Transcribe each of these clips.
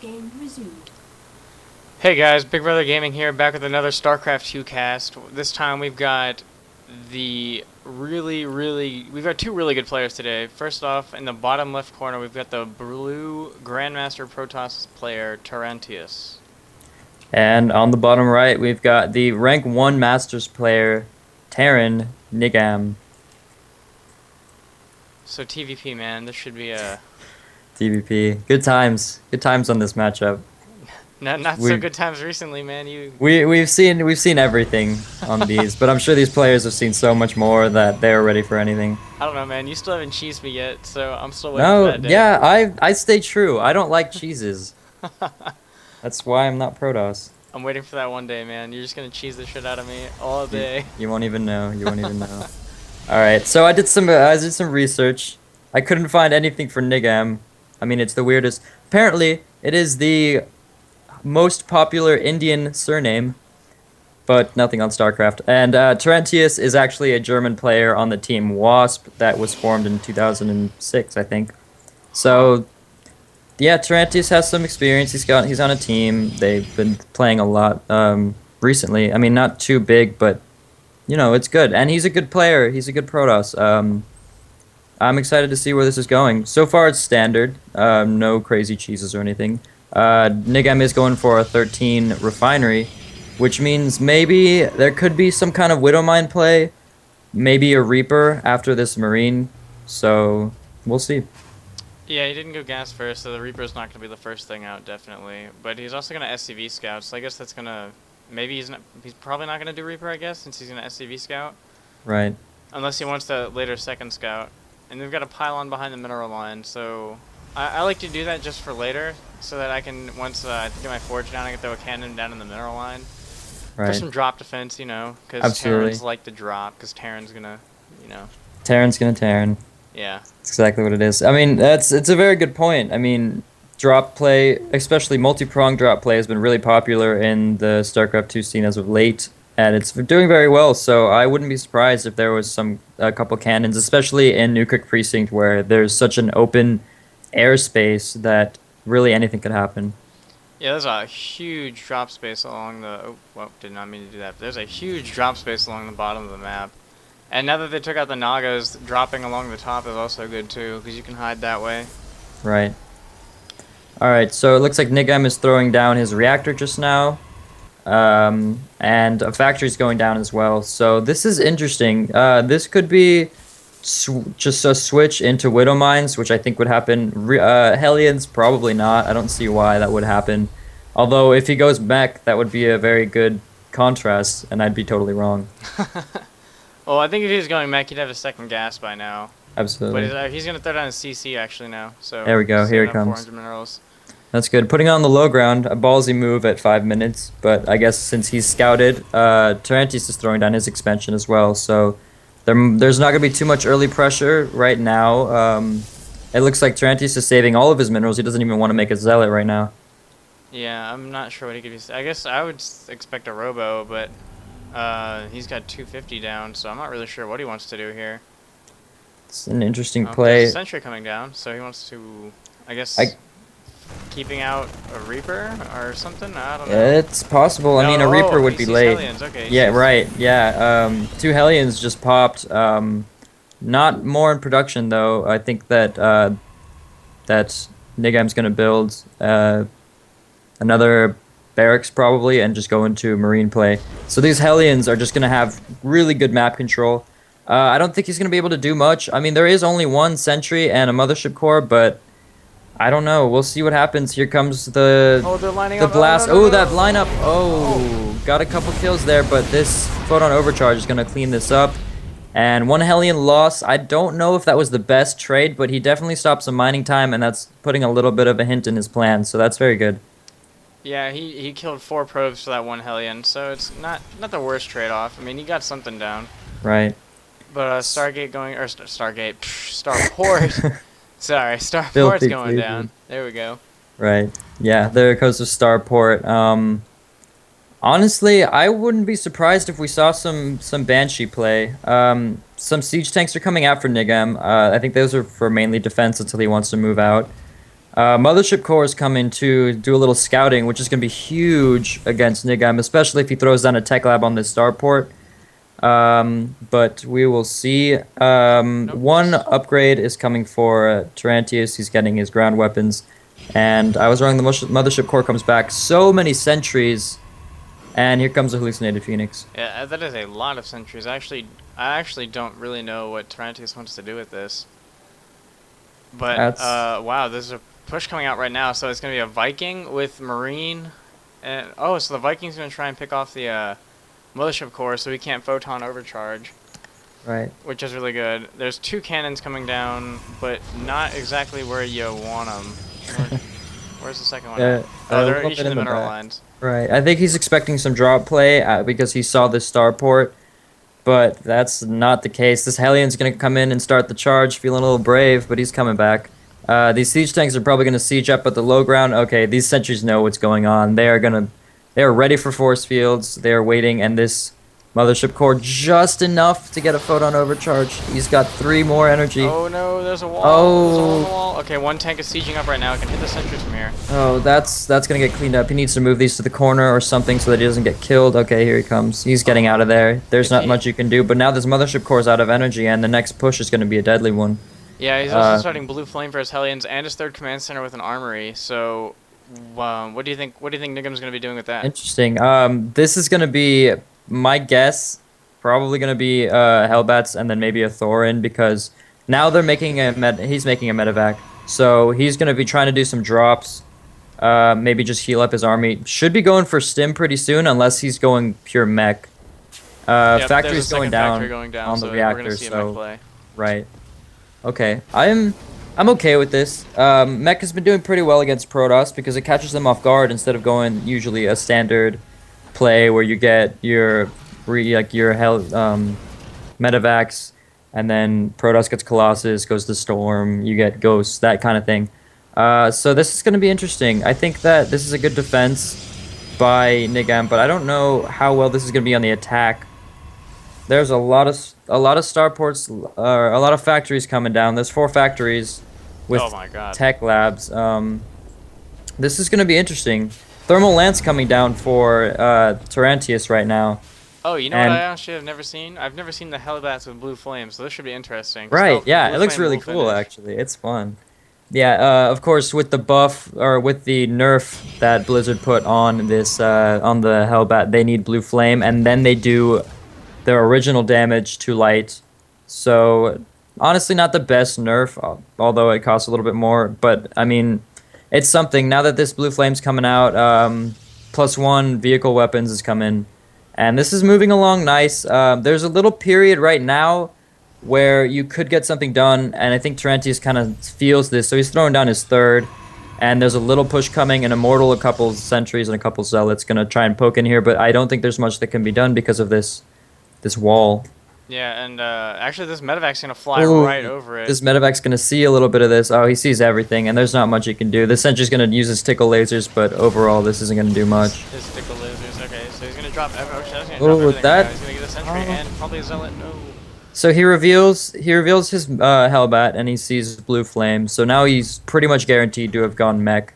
Game resumed. Hey guys, Big Brother Gaming here, back with another StarCraft 2 cast. This time we've got we've got two really good players today. First off, in the bottom left corner, we've got the blue Grandmaster Protoss player, Tarrantius. And on the bottom right, we've got the rank 1 Masters player, NIGAM. So TvP, man, this should be a... TvP. Good times. Good times on this matchup. Not so good times recently, man. We've seen everything on these, but I'm sure these players have seen so much more that they're ready for anything. I don't know, man. You still haven't cheesed me yet, so I'm still waiting for that day. Yeah, I stay true. I don't like cheeses. That's why I'm not Protoss. I'm waiting for that one day, man. You're just gonna cheese the shit out of me all day. You won't even know. You won't even know. All right, so I did some research. I couldn't find anything for NIGAM. I mean, it's the weirdest. Apparently, it is the most popular Indian surname, but nothing on StarCraft. And Tarrantius is actually a German player on the team Wasp that was formed in 2006, I think. So, yeah, Tarrantius has some experience. He's on a team. They've been playing a lot recently. I mean, not too big, but you know, it's good. And he's a good player. He's a good Protoss. I'm excited to see where this is going. So far, it's standard. No crazy cheeses or anything. NIGAM is going for a 13 refinery, which means maybe there could be some kind of Widowmine play, maybe a Reaper after this Marine, so we'll see. Yeah, he didn't go gas first, so the Reaper's not going to be the first thing out, definitely. But he's also going to SCV scout, so I guess that's going to... Maybe he's probably not going to do Reaper, I guess, since he's going to SCV scout. Right. Unless he wants to later second scout. And we've got a pylon behind the mineral line, so... I like to do that just for later, so that I can, once I get my forge down, I can throw a cannon down in the mineral line. Right. For some drop defense, you know, because Terrans like to drop, because Terran's gonna, you know. Terran's gonna Terran. Yeah. That's exactly what it is. I mean, it's a very good point. I mean, drop play, especially multi-prong drop play, has been really popular in the StarCraft 2 scene as of late, and it's doing very well, so I wouldn't be surprised if there was a couple cannons, especially in Newkirk Precinct, where there's such an open airspace that really anything could happen. Yeah, there's a huge drop space along the... Oh, well, did not mean to do that. But there's a huge drop space along the bottom of the map. And now that they took out the Nagas, dropping along the top is also good too, because you can hide that way. Right. Alright, so it looks like NIGAM is throwing down his reactor just now. And a factory's going down as well. So this is interesting. This could be... just a switch into Widow Mines, which I think would happen. Hellions, probably not. I don't see why that would happen. Although, if he goes mech, that would be a very good contrast, and I'd be totally wrong. Well, I think if he was going mech, he'd have a second gas by now. Absolutely. But he's going to throw down a CC, actually, now. So there we go. Here he comes. 400 minerals. That's good. Putting on the low ground, a ballsy move at 5 minutes, but I guess since he's scouted, Tarrantius is throwing down his expansion as well, so... There's not going to be too much early pressure right now. It looks like Tarrantius is saving all of his minerals. He doesn't even want to make a zealot right now. Yeah, I'm not sure what he could be... I guess I would expect a robo, but he's got 250 down, so I'm not really sure what he wants to do here. It's an interesting play. There's a sentry coming down, so he wants to... I guess... keeping out a Reaper or something? I don't know. It's possible. I mean, a Reaper would be late. Hellions. Okay, yeah, right. Yeah, 2 Hellions just popped. Not more in production, though. I think that that NIGAM's going to build another barracks, probably, and just go into Marine play. So these Hellions are just going to have really good map control. I don't think he's going to be able to do much. I mean, there is only one sentry and a mothership core, but... I don't know. We'll see what happens. Here comes the blast. Oh, that lineup. Oh, got a couple kills there, but this photon overcharge is going to clean this up. And 1 Hellion loss. I don't know if that was the best trade, but he definitely stopped some mining time, and that's putting a little bit of a hint in his plan, so that's very good. Yeah, he killed 4 probes for that 1 Hellion, so it's not the worst trade-off. I mean, he got something down. Right. But Stargate going... Or Stargate. Starport... Sorry, Starport's going down. There we go. Right. Yeah, there goes the Starport. Honestly, I wouldn't be surprised if we saw some Banshee play. Some siege tanks are coming out for NIGAM. I think those are for mainly defense until he wants to move out. Mothership Core is coming to do a little scouting, which is going to be huge against NIGAM, especially if he throws down a tech lab on this starport. But we will see. Nope. One upgrade is coming for Tarrantius. He's getting his ground weapons. And I was wrong, the Mothership Core comes back. So many sentries. And here comes a hallucinated Phoenix. Yeah, that is a lot of sentries. I actually don't really know what Tarrantius wants to do with this. But, wow, there's a push coming out right now. So it's going to be a Viking with Marine. And oh, so the Viking's going to try and pick off the Mothership Core so he can't photon overcharge. Right. Which is really good. There's 2 cannons coming down, but not exactly where you want them. Where's the second one? Oh, they're each in the mineral lines. Right. I think he's expecting some drop play because he saw this starport, but that's not the case. This Hellion's going to come in and start the charge, feeling a little brave, but he's coming back. These siege tanks are probably going to siege up at the low ground. Okay, these sentries know what's going on. They are ready for force fields. They are waiting, and this Mothership Core just enough to get a photon overcharge. He's got 3 more energy. Oh no, there's a wall. Oh. There's a hole in the wall. Okay, one tank is sieging up right now. It can hit the sentries from here. Oh, that's gonna get cleaned up. He needs to move these to the corner or something so that he doesn't get killed. Okay, here he comes. He's getting out of there. There's not much you can do, but now this Mothership Core's out of energy, and the next push is gonna be a deadly one. Yeah, he's also starting Blue Flame for his Hellions and his 3rd command center with an armory. So, what do you think? What do you think Nigam's gonna be doing with that? Interesting. This is gonna be my guess. Probably gonna be Hellbats and then maybe a Thorin because now they're making he's making a medevac, so he's gonna be trying to do some drops. Maybe just heal up his army. Should be going for stim pretty soon unless he's going pure mech. Yep, Factory's going down on so the reactor, we're gonna see a so mech play. right. Okay, I'm okay with this. Mech has been doing pretty well against Protoss because it catches them off guard instead of going usually a standard play where you get your medevacs, and then Protoss gets Colossus, goes to Storm, you get Ghosts, that kind of thing. So this is going to be interesting. I think that this is a good defense by NIGAM, but I don't know how well this is going to be on the attack. There's a lot of starports, a lot of factories coming down. There's 4 factories with tech labs. This is going to be interesting. Thermal Lance coming down for Tarrantius right now. Oh, you know what I actually have never seen? I've never seen the Hellbats with blue flames, so this should be interesting. Right, yeah, it looks really cool, actually. It's fun. Yeah, of course, with the buff, or with the nerf that Blizzard put on this, on the Hellbat, they need blue flame, and then they do their original damage to light. So, honestly, not the best nerf, although it costs a little bit more, but, I mean, it's something. Now that this blue flame's coming out, +1 vehicle weapons is coming. And this is moving along nice. There's a little period right now where you could get something done, and I think Tarrantius kind of feels this, so he's throwing down his 3rd, and there's a little push coming, an Immortal, a couple sentries, and a couple zealots going to try and poke in here, but I don't think there's much that can be done because of this wall. Yeah, and actually this medevac's going to fly right over it. This medevac's going to see a little bit of this. Oh, he sees everything, and there's not much he can do. This sentry's going to use his tickle lasers, but overall this isn't going to do much. His tickle lasers, okay, so he's going to drop everything. He's with that? He's going to get a sentry and probably a zealot. No. So he reveals his Hellbat, and he sees blue flame. So now he's pretty much guaranteed to have gone mech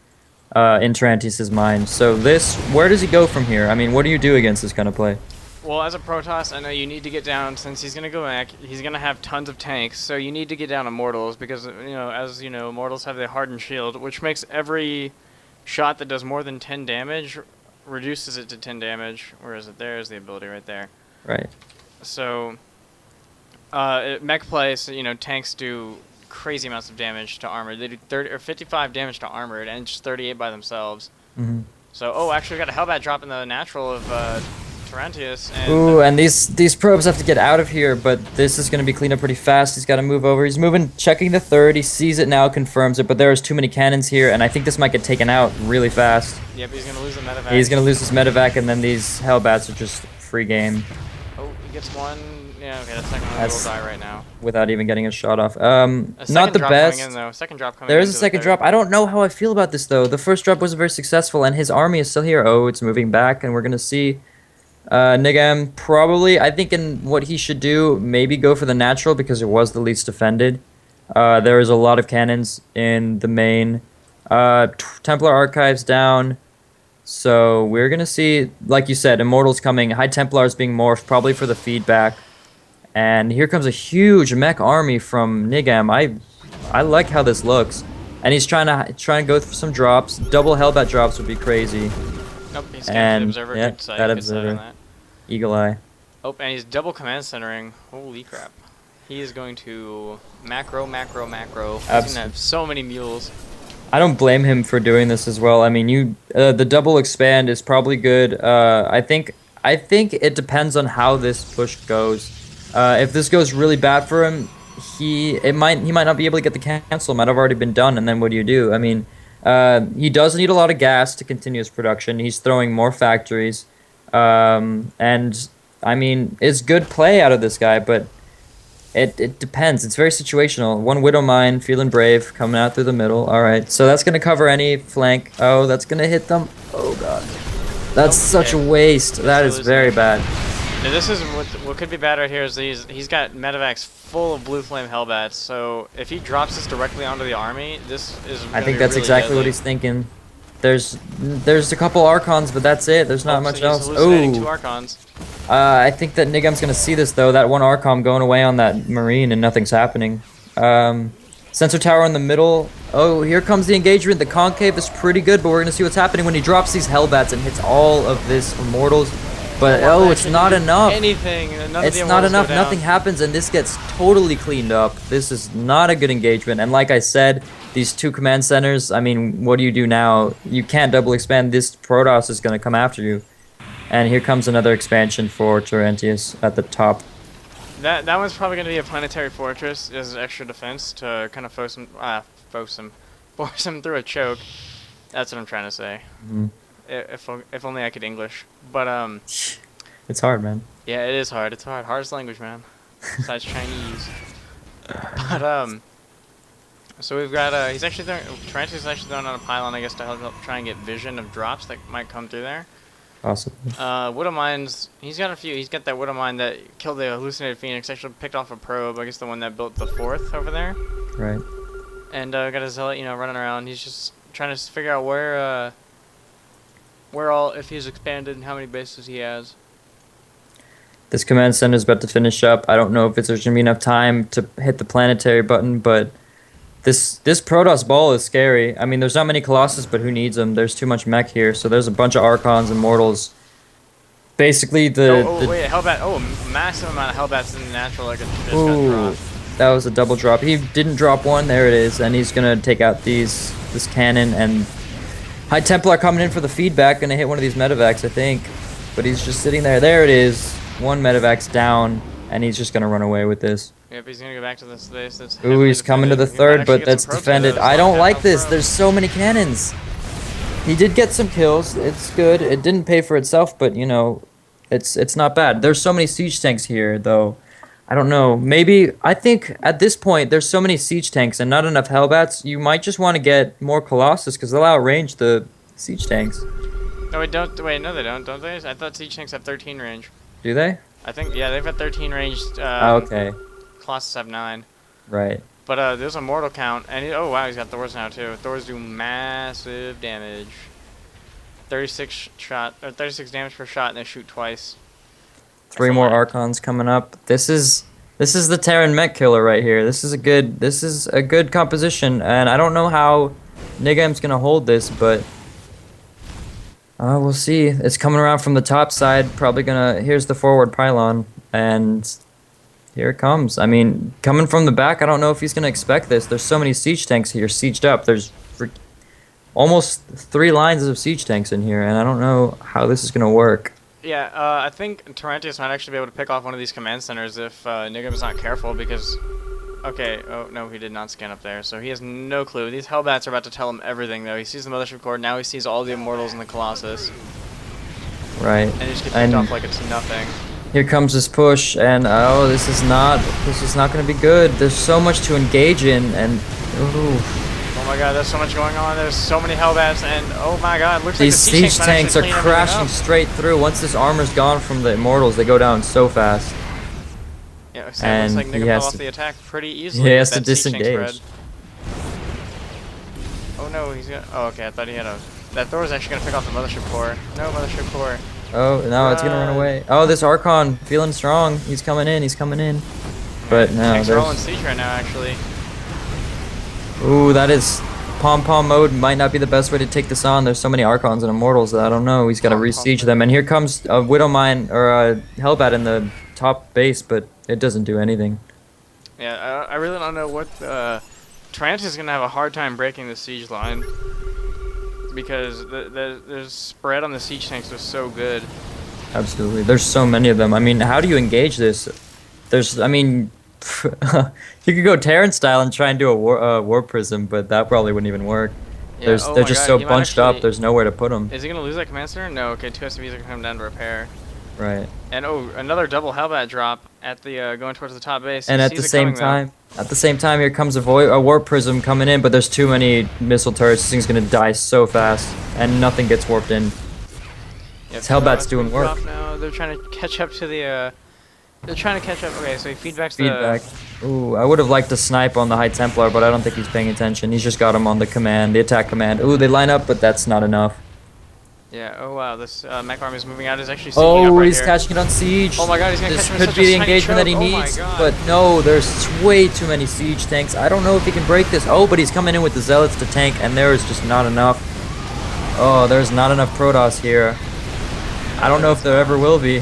in Tarrantius' mind. So where does he go from here? I mean, what do you do against this kind of play? Well, as a Protoss, I know you need to get down, since he's going to go mech, he's going to have tons of tanks, so you need to get down Immortals, because, as you know, Immortals have the hardened shield, which makes every shot that does more than 10 damage, reduces it to 10 damage. Where is it? There's the ability right there. Right. So, mech play, so, tanks do crazy amounts of damage to armor. They do 30 or 55 damage to armored, and just 38 by themselves. Mm-hmm. So, actually, we got a Hellbat drop in the natural of Tarrantius. And ooh, and these probes have to get out of here, but this is going to be cleaned up pretty fast. He's got to move over. He's moving, checking the 3rd. He sees it now, confirms it, but there's too many cannons here, and I think this might get taken out really fast. Yep, he's going to lose the medevac. He's going to lose his medevac, and then these Hellbats are just free game. Oh, he gets one. Yeah, okay, that second one will die right now. Without even getting a shot off. Not the best. Coming in, though. Second drop coming there in is a second drop. I don't know how I feel about this, though. The first drop wasn't very successful, and his army is still here. Oh, it's moving back, and we're going to see NIGAM probably, I think in what he should do, maybe go for the natural because it was the least defended. There is a lot of cannons in the main. Templar Archives down. So we're gonna see, like you said, Immortals coming. High Templars being morphed, probably for the feedback. And here comes a huge mech army from NIGAM. I like how this looks. And he's trying to go for some drops. Double Hellbat drops would be crazy. Nope, he's And the observer. yeah, Good sight, that good sight on observer. that. Eagle Eye. Oh, and he's double command centering. Holy crap. He is going to macro. He's going to have so many mules. I don't blame him for doing this as well. I mean, the double expand is probably good. I think it depends on how this push goes. If this goes really bad for him, he might not be able to get the cancel. It might have already been done, and then what do? I mean, he does need a lot of gas to continue his production. He's throwing more factories, and I mean, it's good play out of this guy, but it depends. It's very situational. One Widow Mine, feeling brave, coming out through the middle. All right, so that's gonna cover any flank. Oh, that's gonna hit them. Oh god, that's such a waste. That is very bad. Now this is what could be bad right here is he's got medevacs full of blue flame hellbats. So if he drops this directly onto the army, this is. I think that's really exactly deadly. What he's thinking. There's a couple Archons, but that's it. There's not much else. Oh, 2 Archons. I think that NIGAM's gonna see this though. That one Archon going away on that Marine and nothing's happening. Sensor tower in the middle. Oh, here comes the engagement. The concave is pretty good, but we're gonna see what's happening when he drops these Hellbats and hits all of this Immortals. But it's not enough. Anything. It's not enough. Nothing happens, and this gets totally cleaned up. This is not a good engagement. And like I said, these 2 command centers. I mean, what do you do now? You can't double expand. This Protoss is gonna come after you. And here comes another expansion for Tarrantius at the top. That one's probably going to be a planetary fortress as extra defense to kind of force him through a choke. That's what I'm trying to say. Mm-hmm. If only I could English. But it's hard, man. Yeah, it is hard. It's hard. Hardest language, man. Besides Chinese. But so we've got Tarrantius is actually throwing on a pylon, I guess, to help try and get vision of drops that might come through there. Possibly. Widow Mines, he's got a few. He's got that Widow Mine that killed the hallucinated Phoenix. Actually picked off a probe. I guess the one that built the 4th over there. Right. And got a Zealot, running around. He's just trying to figure out where if he's expanded and how many bases he has. This command center is about to finish up. I don't know if there's gonna be enough time to hit the planetary button, but this Protoss ball is scary. I mean, there's not many Colossus, but who needs them? There's too much mech here, so there's a bunch of Archons and Mortals. Basically, wait, Hellbat. Oh, massive amount of Hellbats in the natural. Like that was a double drop. He didn't drop one. There it is, and he's gonna take out this cannon and High Templar coming in for the feedback. Gonna hit one of these medevacs, I think, but he's just sitting there. There it is. One medevac's down, and he's just gonna run away with this. Yep, he's gonna go back to this base. That's ooh, he's coming to the 3rd, but that's defended. I don't like this. There's so many cannons. He did get some kills. It's good. It didn't pay for itself, but it's not bad. There's so many siege tanks here, though. I don't know. Maybe I think at this point there's so many siege tanks and not enough Hellbats. You might just want to get more Colossus because they'll outrange the siege tanks. No, wait, don't. Wait, no, they don't they? I thought siege tanks have 13 range. Do they? I think they've got 13 range. Okay. Colossus have 9. Right. But there's a mortal count, and oh wow, he's got Thors now too. Thors do massive damage. 36 damage per shot, and they shoot twice. 3 more Archons coming up. This is the Terran mech killer right here. This is a good composition, and I don't know how NIGAM's gonna hold this, but we'll see. It's coming around from the top side. Probably gonna. Here's the forward pylon, and here it comes. I mean, coming from the back, I don't know if he's gonna expect this. There's so many siege tanks here, sieged up. There's almost 3 lines of siege tanks in here, and I don't know how this is gonna work. Yeah, I think Tarrantius might actually be able to pick off one of these command centers if NIGAM's not careful, because... Okay, oh no, he did not scan up there, so he has no clue. These Hellbats are about to tell him everything, though. He sees the Mothership Core, now he sees all the Immortals and the Colossus. Right. And he just gets picked off like it's nothing. Here comes this push, and oh, this is not going to be good. There's so much to engage in, and... Ooh. Oh my god, there's so much going on. There's so many Hellbats, and oh my god, looks these like the siege tanks are crashing straight through. Once this armor's gone from the Immortals, they go down so fast. Yeah, so it looks like NIGAM fell off the attack pretty easily. He has to disengage. Oh no, he's gonna. Oh, okay. I thought he had a. That Thor was actually gonna pick off the mothership core. No mothership core. Oh, no, it's gonna run away. Oh, this Archon feeling strong. He's coming in. He's coming in. But no, Tanks are all in there's. siege right now, actually. Ooh, that is. Pom-pom mode might not be the best way to take this on. There's so many Archons and Immortals that I don't know. He's got to Pom-pom re-siege mode. them. And here comes a Widowmine or a Hellbat in the top base, but it doesn't do anything. Yeah, I really don't know what. Tarrantius is gonna have a hard time breaking the siege line because the spread on the siege tanks was so good. Absolutely. There's so many of them. I mean, how do you engage this? There's, I mean, you could go Terran style and try and do a war prism, but that probably wouldn't even work. Yeah, They're just so he might bunched up. actually- There's nowhere to put them. Is he gonna lose that command center? No. Okay, 2 SCVs are gonna come down to repair. Right. And oh, another double Hellbat drop at the going towards the top base. And He at the sees it same coming, time, here comes a war prism coming in, but there's too many missile turrets. This thing's gonna die so fast, and nothing gets warped in. though. Yeah, This Hellbat's doing drop work. now. They're trying to catch up to the. They're trying to catch up. Okay, so he feedbacks Feedback. the. Ooh, I would have liked to snipe on the High Templar, but I don't think he's paying attention. He's just got him on the command, the attack command. Ooh, they line up, but that's not enough. Yeah. Oh wow, this mech army is moving out. Is actually sieging up Oh, right he's here. catching it on siege. Oh my god, he's gonna This catch him in could such be the a tiny engagement that he choke. needs, Oh my god. but no, there's way too many siege tanks. I don't know if he can break this. Oh, but he's coming in with the Zealots to tank, and there is just not enough. Oh, there's not enough Protoss here. I don't know if there ever will be.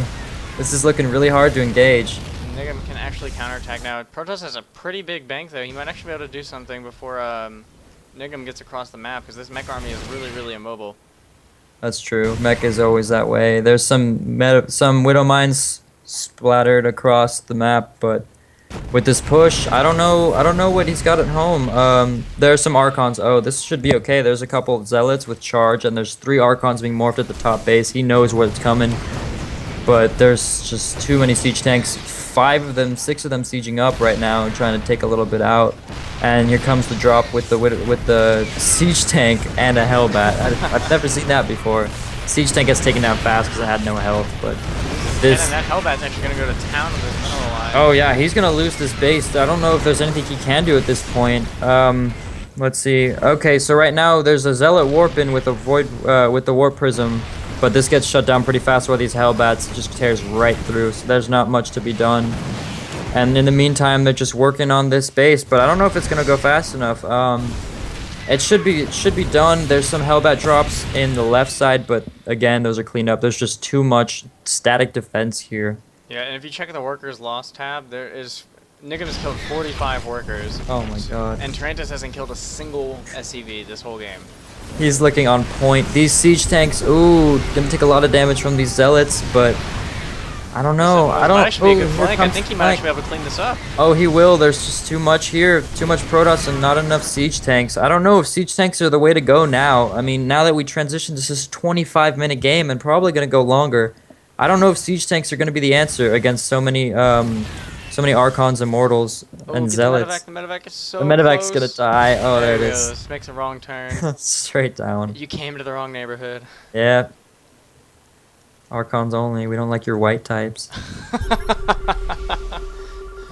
This is looking really hard to engage. NIGAM can actually counterattack now. Protoss has a pretty big bank though. He might actually be able to do something before NIGAM gets across the map because this mech army is really, really immobile. That's true. Mech is always that way. There's some Widow Mines splattered across the map, but with this push, I don't know what he's got at home. There's some Archons. Oh, this should be okay. There's a couple of Zealots with charge, and there's 3 Archons being morphed at the top base. He knows what's coming, but there's just too many siege tanks. 5 of them, 6 of them sieging up right now and trying to take a little bit out. And here comes the drop with the siege tank and a Hellbat. I've never seen that before. Siege tank gets taken down fast because it had no health, but this. And that Hellbat's actually gonna go to town with this mineral line. Oh yeah, he's gonna lose this base. I don't know if there's anything he can do at this point. Let's see. Okay, so right now there's a Zealot warp in with a void with the warp prism, but this gets shut down pretty fast while these Hellbats just tears right through. So there's not much to be done. And in the meantime, they're just working on this base, but I don't know if it's gonna go fast enough. It should be done. There's some Hellbat drops in the left side, but again, those are cleaned up. There's just too much static defense here. Yeah, and if you check the workers lost tab, there is NIGAM has killed 45 workers. Oh my god. And Tarrantius hasn't killed a single SCV this whole game. He's looking on point. These siege tanks, ooh, gonna take a lot of damage from these Zealots, but I don't know. I don't. Might actually be a good here flank. I comes think he the might flank. actually be able to clean this up. Oh, he will. There's just too much here. Too much Protoss and not enough siege tanks. I don't know if siege tanks are the way to go now. I mean, now that we transitioned, this is a 25-minute game and probably going to go longer. I don't know if siege tanks are going to be the answer against so many Archons, Immortals, and Zealots. The medevac is so The medevac's close. going to die. Oh, there it is. Goes. Makes a wrong turn. Straight down. You came to the wrong neighborhood. Yeah. Archons only. We don't like your white types.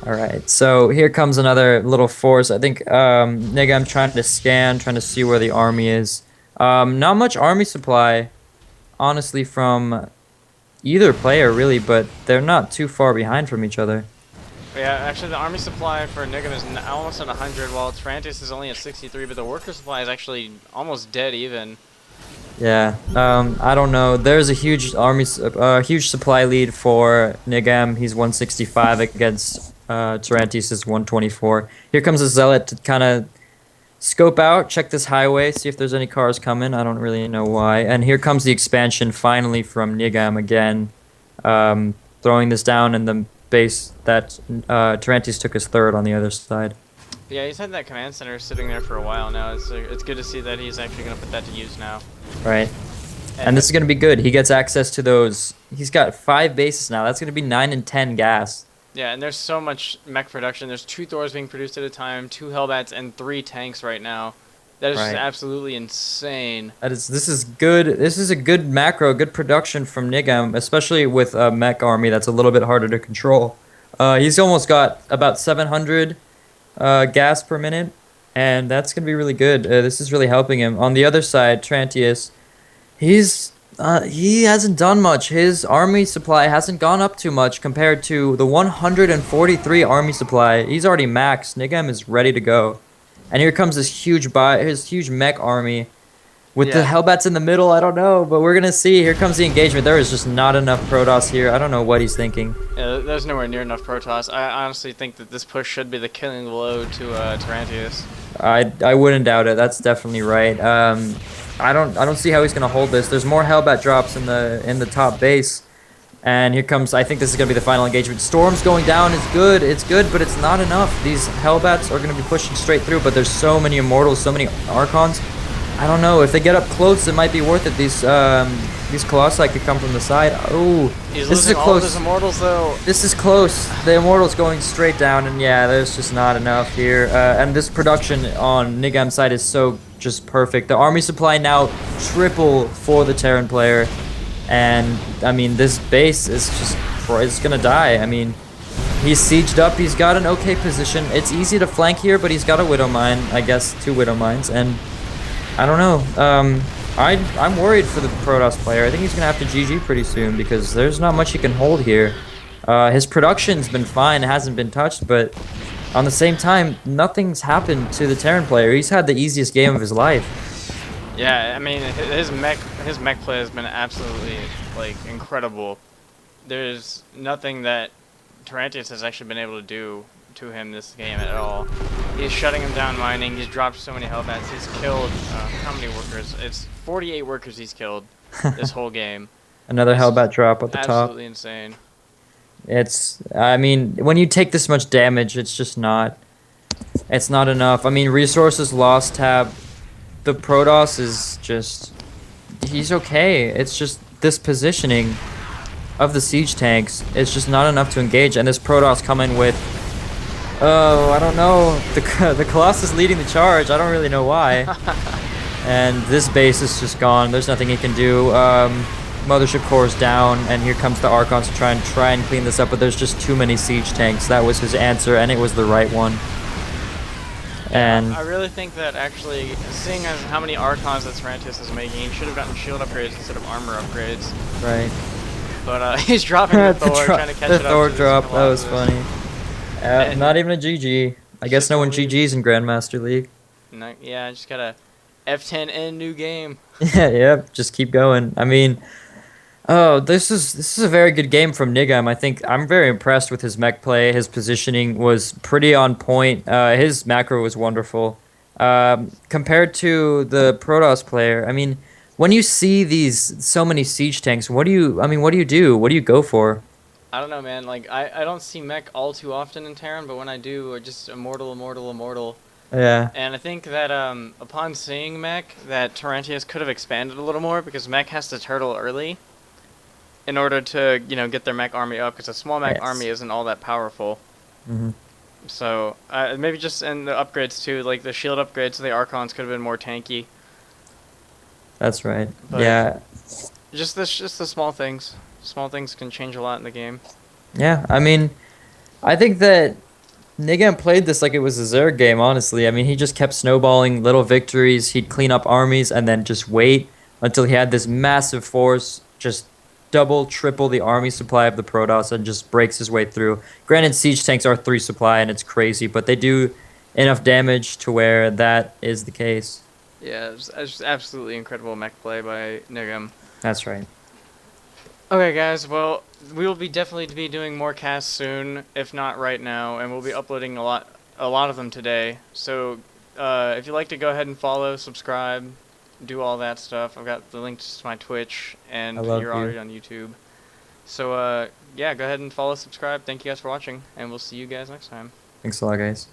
Alright, so here comes another little force. I think NIGAM trying to scan, trying to see where the army is. Not much army supply, honestly, from either player, really, but they're not too far behind from each other. Yeah, actually the army supply for NIGAM is almost at 100, while Tarrantius is only at 63, but the worker supply is actually almost dead even. Yeah, I don't know. There's a huge huge supply lead for NIGAM. He's 165 against Tarrantius is 124. Here comes a Zealot to kind of scope out, check this highway, see if there's any cars coming. I don't really know why. And here comes the expansion finally from NIGAM again, throwing this down in the base that Tarrantius took his third on the other side. Yeah, he's had that command center sitting there for a while now. It's good to see that he's actually going to put that to use now. Right. And this is going to be good. He gets access to those. He's got 5 bases now. That's going to be 9 and 10 gas. Yeah, and there's so much mech production. There's 2 Thors being produced at a time, 2 Hellbats, and 3 tanks right now. That is just absolutely insane. This is good. This is a good macro, good production from NIGAM, especially with a mech army that's a little bit harder to control. He's almost got about 700 gas per minute, and that's gonna be really good. This is really helping him. On the other side, Trantius, he hasn't done much. His army supply hasn't gone up too much compared to the 143 army supply. He's already maxed. Nigam is ready to go, and here comes his huge mech army. With the Yeah. Hellbats in the middle, I don't know, but we're gonna see. Here comes the engagement. There is just not enough Protoss here. I don't know what he's thinking. There's nowhere near enough Protoss. I honestly think that this push should be the killing blow to Tarrantius. I wouldn't doubt it. That's definitely right. I don't see how he's gonna hold this. There's more Hellbat drops in the top base, and here comes. I think this is gonna be the final engagement. Storm's going down is good. It's good, but it's not enough. These Hellbats are gonna be pushing straight through, but there's so many Immortals, so many Archons. I don't know. If they get up close, it might be worth it. These Colossi could come from the side. Oh, He's this is losing a all of his close. Immortals though. This is close. The Immortal's going straight down, and yeah, there's just not enough here. And this production on Nigam's side is so just perfect. The army supply now triple for the Terran player, and I mean this base is just it's gonna die. I mean, he's sieged up. He's got an okay position. It's easy to flank here, but he's got a Widow Mine. I guess 2 Widow Mines, and I don't know. I'm worried for the Protoss player. I think he's gonna have to GG pretty soon because there's not much he can hold here. His production's been fine, it hasn't been touched, but on the same time, nothing's happened to the Terran player. He's had the easiest game of his life. Yeah, I mean his mech play has been absolutely like incredible. There's nothing that Tarrantius has actually been able to do to him this game at all. He's shutting him down mining. He's dropped so many Hellbats. He's killed how many workers? It's 48 workers he's killed this whole game. Another It's Hellbat drop at the top. absolutely insane. I mean, when you take this much damage, it's not enough. I mean, resources lost tab. The Protoss is just, he's okay. It's just this positioning of the siege tanks. It's just not enough to engage, and this Protoss coming with, oh, I don't know. The Colossus leading the charge. I don't really know why. And this base is just gone. There's nothing he can do. Mothership core's down, and here comes the Archons to try and clean this up, but there's just too many siege tanks. That was his answer, and it was the right one. And I really think that actually, seeing as how many Archons that Tarrantius is making, he should have gotten shield upgrades instead of armor upgrades. right. But he's dropping the Thor, trying to catch it up. The Thor to drop. That was Colossus. funny. Not even a GG. I guess no one GG's in Grandmaster League. No, yeah, just gotta F10 end new game. Yeah, yep. Just keep going. I mean, oh, this is a very good game from Nigam. I think I'm very impressed with his mech play. His positioning was pretty on point. His macro was wonderful. Compared to the Protoss player, I mean, when you see so many siege tanks, what do you do? What do you go for? I don't know, man. Like, I don't see mech all too often in Terran, but when I do, just immortal. Yeah. And I think that upon seeing mech, that Tarrantius could have expanded a little more, because mech has to turtle early in order to, get their mech army up, because a small mech Yes. army isn't all that powerful. Hmm. So, maybe just in the upgrades too, like the shield upgrades to the Archons could have been more tanky. That's right. But- Yeah. Just the small things. Small things can change a lot in the game. Yeah. I mean, I think that Nigam played this like it was a Zerg game, honestly. I mean, he just kept snowballing little victories. He'd clean up armies and then just wait until he had this massive force, just double, triple the army supply of the Protoss, and just breaks his way through. Granted, siege tanks are 3 supply, and it's crazy, but they do enough damage to where that is the case. Yeah, it's absolutely incredible mech play by Nigam. That's right. Okay, guys. Well, we will definitely be doing more casts soon, if not right now, and we'll be uploading a lot of them today. So, if you'd like to go ahead and follow, subscribe, do all that stuff. I've got the links to my Twitch, and I love you're you. already on YouTube. So, yeah, go ahead and follow, subscribe. Thank you guys for watching, and we'll see you guys next time. Thanks a lot, guys.